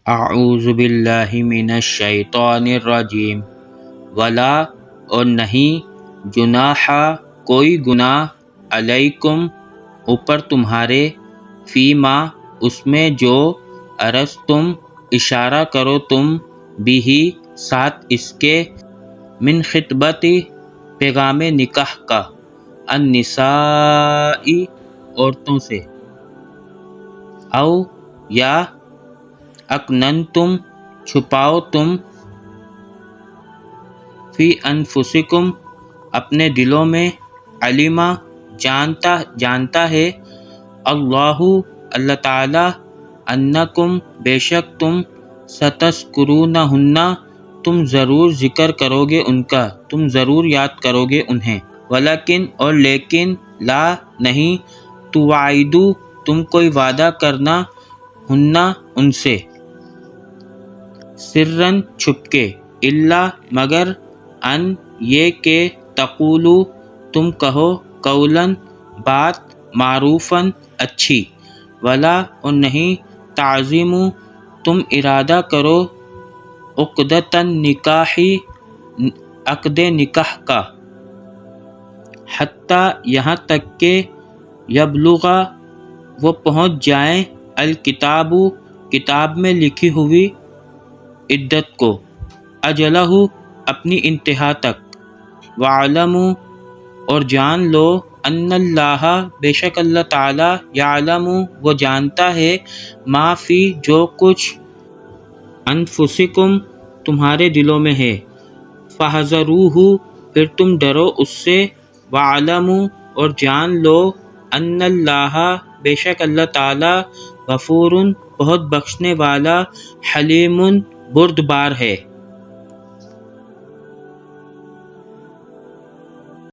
اعوذ باللہ من الشیطان الرجیم ولا اور نہیں جناح کوئی گناہ علیکم اوپر تمہارے فیما اس میں جو ارستم اشارہ کرو تم بھی ساتھ اس کے من خطبتی پیغام نکاح کا النسائی عورتوں سے او یا اکننتم چھپاؤ تم فی انفسکم اپنے دلوں میں علما جانتا ہے اللہ تعالی انکم بے شک تم ستذکرونہن تم ضرور ذکر کرو گے ان کا تم ضرور یاد کرو گے انہیں ولیکن اور لیکن لا نہیں تواعدو تم کوئی وعدہ کرنا ہننا ان سے سرن چھپ کے الا مگر ان یہ کہ تقولو تم کہو قولاً بات معروفاً اچھی ولا اور نہیں تعظیمو تم ارادہ کرو عقدۃ نکاحی عقد نکاح کا حتیٰ یہاں تک کہ یبلغا وہ پہنچ جائیں الکتاب کتاب میں لکھی ہوئی عدت کو اجلہ اپنی انتہا تک وعلموا اور جان لو ان اللہ بے شک اللہ تعالی یعلم وہ جانتا ہے ما فی جو کچھ انفسکم تمہارے دلوں میں ہے فاحذروہ پھر تم ڈرو اس سے وعلموا اور جان لو ان اللہ بے شک اللہ تعالی غفور بہت بخشنے والا حلیم بردبار ہے